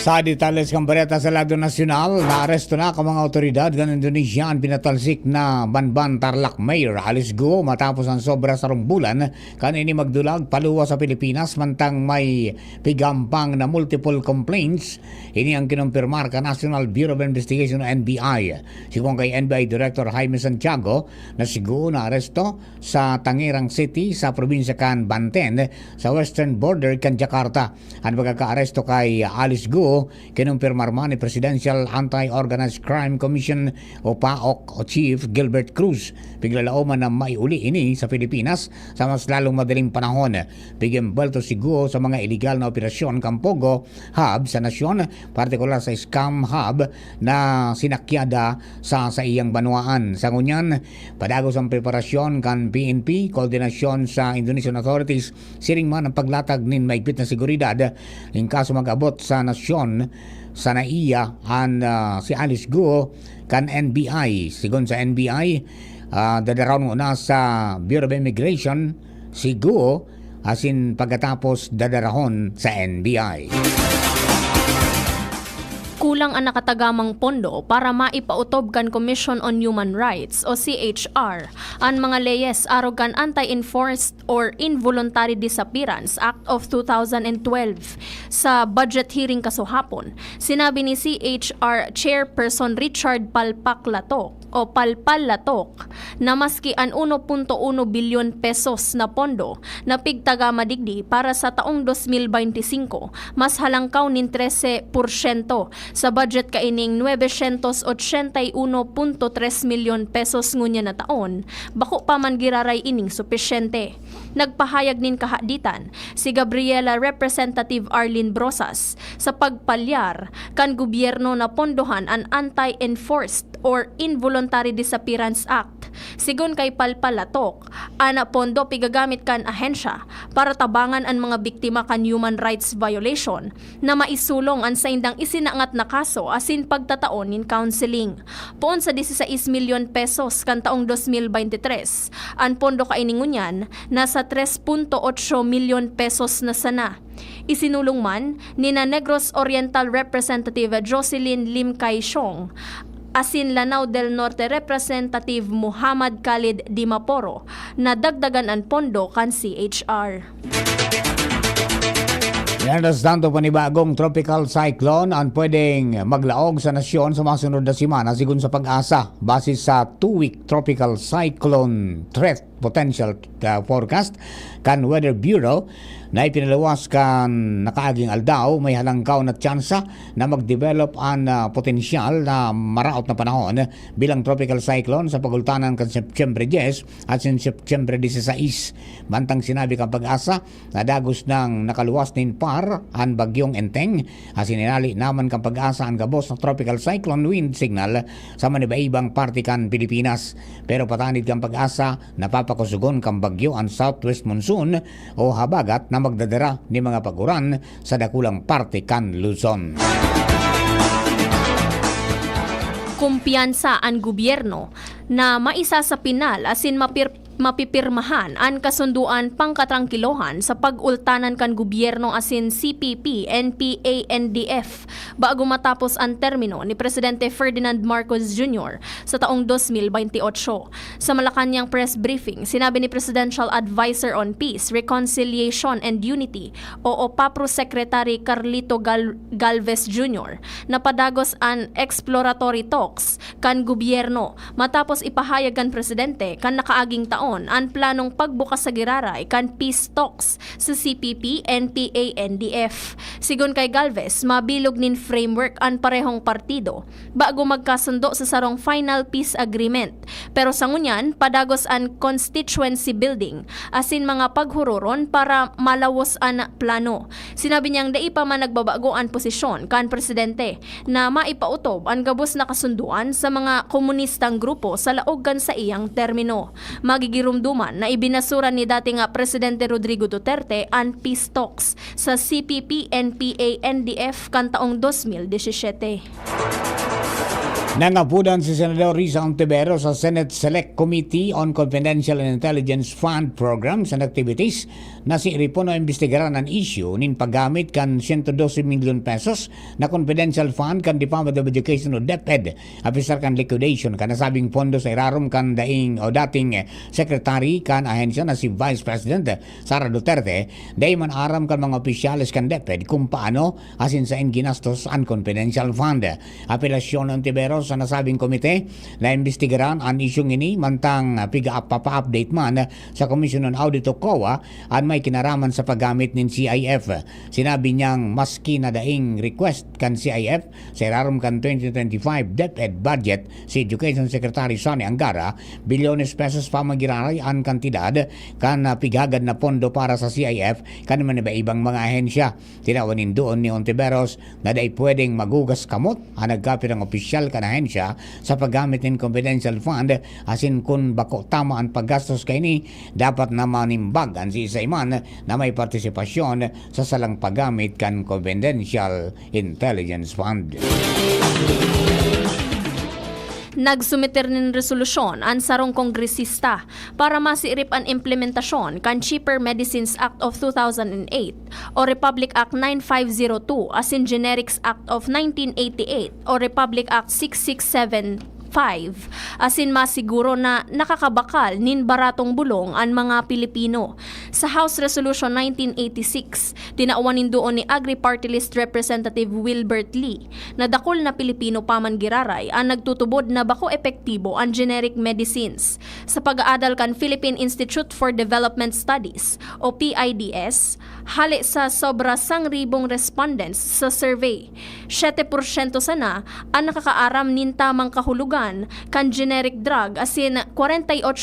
Sa detalles kang bareta sa lado nasyonal, naaresto na ang mga otoridad ng Indonesia ang pinatalsik na Banban Tarlac Mayor Alice Guo matapos ang sobra sa rumbulan kanini magdulag paluwa sa Pilipinas mantang may pigampang na multiple complaints. Ini ang kinumpirmar ka National Bureau of Investigation o NBI. Sigún kay NBI Director Jaime Santiago na si Guo na aresto sa Tangerang City sa probinsya kan Banten sa western border kan Jakarta. Ang pagkakaaresto kay Alice Guo kinumpirmar man ni Presidential Anti-Organized Crime Commission o PAOK o Chief Gilbert Cruz. Biglalauman na maiuli ini sa Pilipinas sa mas lalong madaling panahon. Bigyan balto si Guo sa mga iligal na operasyon Kampogo Hub sa nasyon, partikular sa Scam Hub na sinakyada sa iyang banwaan. Sa ngunyan, padagos ang preparasyon kan PNP, koordinasyon sa Indonesian authorities, siring man ang paglatag nin maigpit na seguridad in kaso mag-abot sa nasyon sa naiya ang si Alice Guo kan NBI. Sigon sa NBI, dadaraon muna sa Bureau of Immigration si Guo asin pagkatapos dadarahon sa NBI. Kulang ang nakatagamang pondo para maipautob kan Commission on Human Rights o CHR ang mga leyes aro kan Anti-Enforced or Involuntary Disappearance Act of 2012 sa budget hearing kasuhapon. Sinabi ni CHR Chairperson Richard Palpak Latok o Palpal Latok na maski ang 1.1 bilyon pesos na pondo na pigtagama digdi para sa taong 2025 mas halangkaw nin 13% sa budget kaining 981.3 milyon pesos ngunya na taon, bako pa man giraray ining supisyente. Nagpahayag nin kahaditan si Gabriela Representative Arlene Brosas sa pagpalyar kan gobyerno na pondohan ang Anti-Enforced or Involuntary Disappearance Act. Sigon kay Palpalatok, ana pondo pigagamit kan ahensya para tabangan ang mga biktima kan human rights violation na maisulong ang sa indang isinangat na kaso asin pagtataon nin counseling. Poon sa 16 milyon pesos kan taong 2023, ang pondo kainingunyan nasa 3.8 milyon pesos na sana. Isinulong man ni na Negros Oriental Representative Jocelyn Lim Kaishong asin Lanao del Norte Representative Muhammad Khalid Dimaporo na dagdagan ang pondo kan CHR. Yandas tanto panibagong tropical cyclone ang pwedeng maglaog sa nasyon sa masunod na simana sigun sa pag-asa base sa 2-week tropical cyclone threat potential forecast kan Weather Bureau na ipinalawas kan nakaaging aldaw may halangkaw na tsansa na mag-develop ang potensyal na maraot na panahon bilang tropical cyclone sa pagultanan kan September 10 at September 16. Bantang sinabi kang pag-asa na dagos ng nakaluwas nin par ang bagyong Enteng asin inali naman kang pag-asa ang gabos ng tropical cyclone wind signal sa manibaibang parte kan Pilipinas. Pero patanid kang pag-asa na papakusugon kang bagyo ang southwest monsoon o habagat na magdadara ni mga paguran sa dakulang parte kan Luzon. Kumpiyansa ang gobyerno na maisa sa pinal asin mapipirmahan ang kasunduan pangkatrangkilohan sa pag-ultanan kan gobyerno asin CPP, NPA, NDF bago matapos ang termino ni Presidente Ferdinand Marcos Jr. sa taong 2028. Sa Malacanang press briefing, sinabi ni Presidential Advisor on Peace, Reconciliation and Unity o OPAPRO Secretary Carlito Galvez Jr. na padagos ang exploratory talks kan gobyerno matapos ipahayag kan Presidente kan nakaaging taon ang planong pagbukas sa giraray kan peace talks sa CPP, NPA, NDF. Sigon kay Galvez, mabilog nin framework ang parehong partido bago magkasundo sa sarong final peace agreement. Pero sa ngunyan, padagos ang constituency building asin mga paghururon para malawos ang plano. Sinabi niyang dai pa man nagbabago ang posisyon kan Presidente na maipautob ang gabos na kasunduan sa mga komunistang grupo sa laog kan sa iyang termino. Magigirumduman na ibinasura ni dating Presidente Rodrigo Duterte ang peace talks sa CPP, NPA, NDF kan taong 2017. Nangapudan si Senador Risa Ontiveros sa Senate Select Committee on Confidential and Intelligence Fund Programs and Activities na si Ripono imbestigaran ang issue nin paggamit kan 112 million pesos na confidential fund kan Department of Education o DepEd apisar kan liquidation kan nasabing pondo sa irarom kan dating secretary kan ahensya na si Vice President Sara Duterte day man aram kan mga opisyalis kan DepEd kung paano asin sa ginastos ang confidential fund. Apelasyon ng Ontiveros sa nasabing komite na imbestigaran ang isyong ini mantang papa-update man sa Commission on Audit o COA at may kinaraman sa paggamit ng CIF. Sinabi niyang maski na daing request kan CIF sa irarom kan 2025 DepEd budget si Education Secretary Sonny Angara, bilyones pesos pa magiraray ang kantidad kan pigagad na pondo para sa CIF kan man ibang mga ahensya. Tinawanin doon ni Ontiveros na day pwedeng magugas kamot ang nagkapit ng opisyal kan ahensya sa paggamit ng confidential fund asin kung bako tama ang paggastos kay ni dapat na manimbag ang si Isayman na may partisipasyon sa salang paggamit kan confidential intelligence fund. Nagsumiter ng resolusyon ang sarong kongresista para masirip ang implementasyon kan Cheaper Medicines Act of 2008 o Republic Act 9502 as in Generics Act of 1988 o Republic Act 6675 asin masiguro na nakakabakal nin baratong bulong ang mga Pilipino. Sa House Resolution 1986, tinauwanin doon ni Agri-Party List Representative Wilbert Lee na dakol na Pilipino paman giraray ang nagtutubod na bako epektibo ang generic medicines. Sa pag-aadal kan Philippine Institute for Development Studies o PIDS, hali sa sobra 100,000 respondents sa survey. 7% sana ang nakakaaram nin tamang kahulugan kan generic drug asin 48%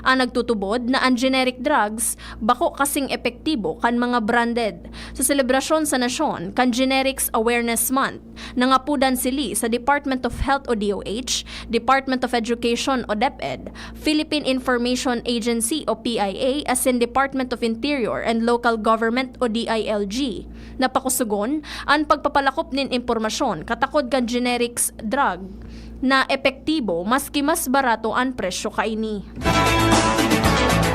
ang nagtutubod na ang generic drugs bako kasing epektibo kan mga branded. Sa selebrasyon sa nasyon kan Generics Awareness Month, nangapudan sili sa Department of Health o DOH, Department of Education o DepEd, Philippine Information Agency o PIA asin Department of Interior and Local Government o DILG. Napakusugon ang pagpapalakop nin impormasyon katakod kan generics drug na epektibo maski mas barato ang presyo kaini.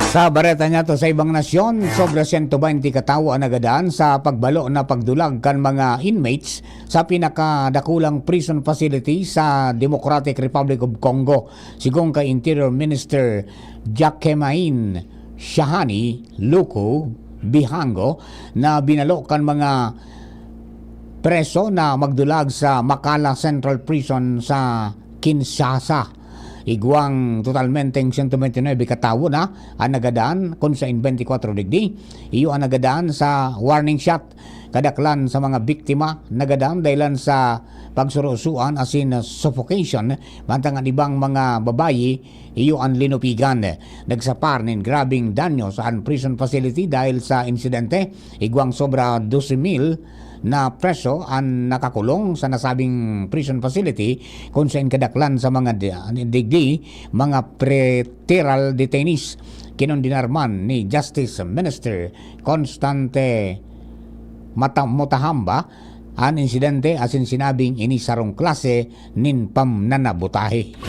Sa bareta niya to sa ibang nasyon, sobra 120 katawo ang nagadaan sa pagbalo na pagdulag kan mga inmates sa pinakadakulang prison facility sa Democratic Republic of Congo. Sigong kay Interior Minister Jacquemain Shahani Luku Bihango na binalo kan mga preso na magdulag sa Makala Central Prison sa Kinshasa. Iguang totalmente 129 katawo na ang nagadaan kung sa 24 digdi. Iyo ang nagadaan sa warning shot kadaklan sa mga biktima nagadaan dahilan sa pagsurusuan asin suffocation bantang ang ibang mga babayi iyo ang linupigan. Nagsapar nin grabing danyo sa prison facility dahil sa insidente. Iguang sobra 12,000 na preso ang nakakulong sa nasabing prison facility kung saan kadaklan sa mga digdi mga pretrial detainees. Kinondinarman ni Justice Minister Constante Mutahamba ang insidente asin sinabing ini sarong klase nin pamnanabutahe.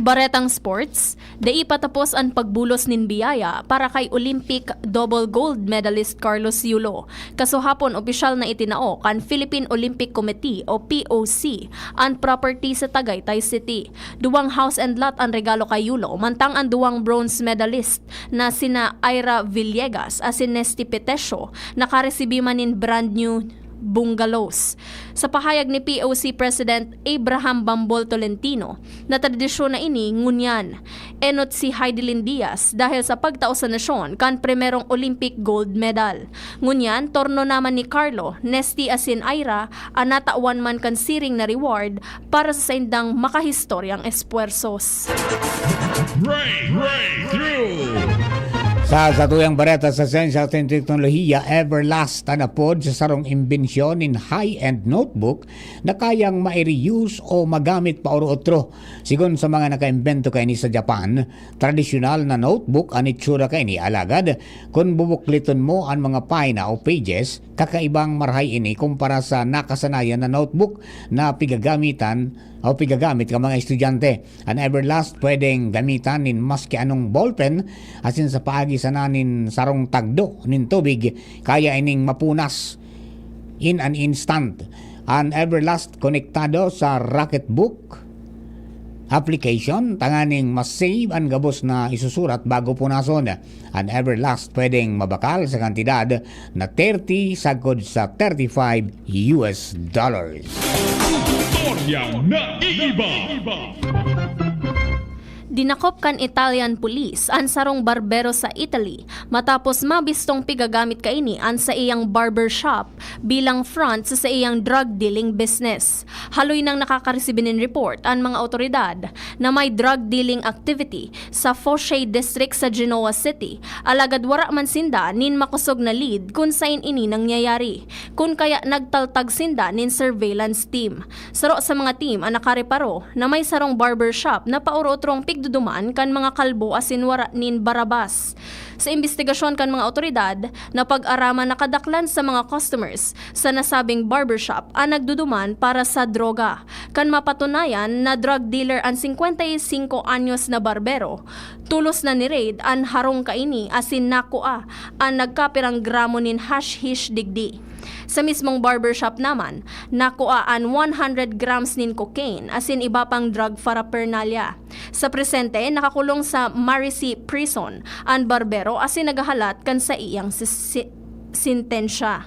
Baretang sports, dai patapos ang pagbulos nin biyaya para kay Olympic double gold medalist Carlos Yulo. Kasuhapon opisyal na itinao kan Philippine Olympic Committee o POC ang property sa Tagaytay City. Duwang house and lot ang regalo kay Yulo, mantang ang duwang bronze medalist na sina Ira Villegas at si Nesty Petesio nakaresibi man nin brand new bungalows. Sa pahayag ni POC President Abraham Bambol Tolentino, na tradisyon na ini ngunyan. Enot si Heidelin Diaz dahil sa pagtao sa nasyon kan primerong Olympic gold medal. Ngunyan, torno naman ni Carlo, Nesty asin Ira, ang natawan man kan siring na reward para sa saindang makahistoryang espuersos. Breakthrough! Sa satuyang bareta sa sensya at teknolohiya, Everlast na pod sa sarong imbensyon in high-end notebook na kayang ma-reuse o magamit pa otro. Sigon sa mga nakaimbento kay ni sa Japan, tradisyonal na notebook ang itsura kay ni alagad. Kung bubukliton mo ang mga pahina o pages, kakaibang marhay ini kumpara sa nakasanayan na notebook na pigagamit ka mga estudyante. Ang Everlast pwedeng gamitan nin maski anong ballpen asin sa paagi sananin sarong tagdo nin tubig kaya ining mapunas in an instant. Ang Everlast konektado sa Rocketbook application tanganing mas save ang gabos na isusurat bago punason. Ang Everlast pwedeng mabakal sa kantidad na 30 sagod sa $35. Yang naiiba. Dinakop kan Italian police ang sarong barbero sa Italy matapos mabistong pigagamit kaini ang sa iyang barber shop bilang front sa iyang drug dealing business. Haloy nang nakakaresibinin report ang mga otoridad na may drug dealing activity sa Foshay District sa Genoa City. Alagad wara man sinda nin makusog na lead kung sain ini nangyayari. Kung kaya nagtaltag sinda nin surveillance team. Saro sa mga team ang nakareparo na may sarong barber shop na paurotrong duduman kan mga kalbo asin wara nin Barabas. Sa investigasyon kan mga otoridad na pag-arama nakadaklan sa mga customers sa nasabing barbershop ang nagduduman para sa droga. Kan mapatunayan na drug dealer ang 55 anyos na barbero, tulos na ni raid ang harong kaini asin nakua ang nagkapirang gramo nin hashish digdi. Sa mismong barbershop naman, nakuha ang 100 grams nin cocaine asin iba pang drug paraphernalia. Sa presente, nakakulong sa Marisi Prison ang barbero asin nagahalat kan sa iyang sintensya.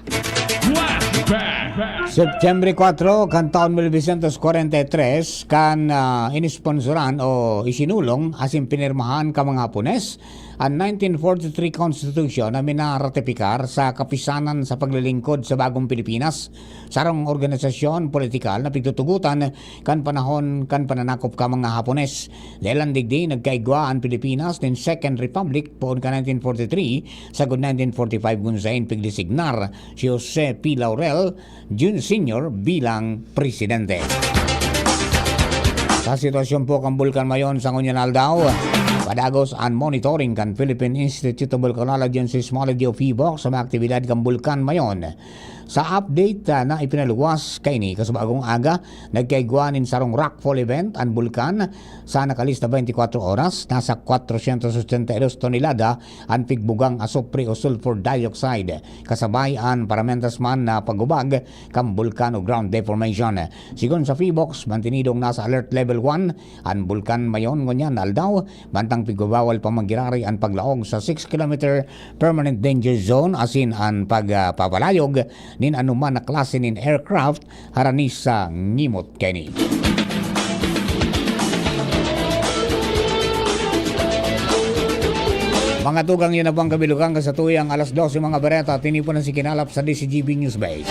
September 4 kan taon 1943 kan inisponsoran o isinulong asin pinirmahan ka mga Hapones ang 1943 Constitution na minaratipikar sa kapisanan sa paglilingkod sa bagong Pilipinas. Sarong organisasyon politikal na pigtutugutan kan panahon kan pananakop ka mga Hapones. Lelan digdi nagkaigwa ang Pilipinas nin Second Republic poon ka 1943 sagod 1945 gunsain pigdesignar si Jose P. Laurel Sr. bilang presidente. Sa sitwasyon po kang Bulkan Mayon sa Ngunyan Aldao, padagos ang monitoring kan Philippine Institute of Volcanology and Seismology of PHIVOLCS sa mga aktibidad kan Bulkan Mayon. Sa update na ipinaluwas kay ni kasubagong aga, nagkaigwanin sarong rockfall event ang bulkan sa nakalista 24 oras, nasa 472 tonelada ang pigbugang asupre o sulfur dioxide. Kasabay ang paramentas man na pagubag kam bulkan o ground deformation. Sigon sa PHIVOLCS, mantinidong nasa alert level 1 ang Bulkan Mayon ngunyan Aldao, bantang pigubawal pa manggirari ang paglaog sa 6 km permanent danger zone asin ang pagpapalayog nin anuman na klase nin aircraft harani sa ngimot kini. Mga tugang yun na pang kabilugang kasatuyang alas 12 mga bareta tinipon na si kinalap sa DCGB News Base.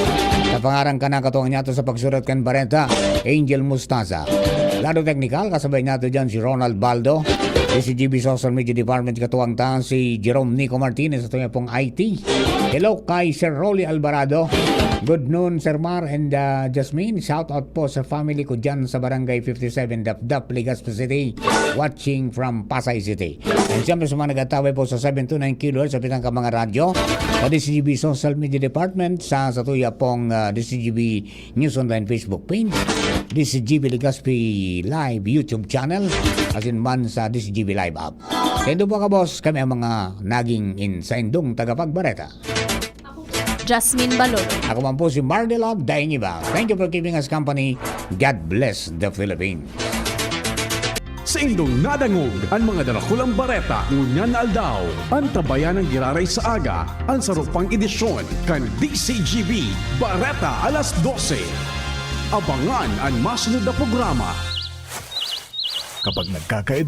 Sa pangarang ka na katuwang niyato sa pagsurat kan bareta, Angel Mustaza. Lado technical, kasabay nato dyan si Ronald Baldo, DCGB Social Media Department katuwang ta si Jerome Nico Martinez at pong IT. Hello kay Sir Rolly Alvarado. Good noon Sir Mar and Jasmine. Shout out po sa family ko dyan sa Barangay 57 Dapdap, Legazpi City, watching from Pasay City. And siyempre sa mga nag-ataway po sa 729 kHz sa pitang ka mga radyo sa DCGB Social Media Department sa satuya pong DCGB News Online Facebook page, DCGB Legazpi Live YouTube channel, asin man sa DCGB Live app. Kaya doon po ka boss, kami ang mga naging insaindong tagapagbareta. Jasmine Balot. Ako man po si Mardelov Dainiba. Thank you for keeping us company. God bless the Philippines. Sa indong nadangog ang mga darakulang bareta ngunyan Aldao. Ang tabayan ng giraray sa aga ang sarupang edisyon kan DCGB Bareta alas 12. Abangan ang masunod na programa. Kapag nagkakaedad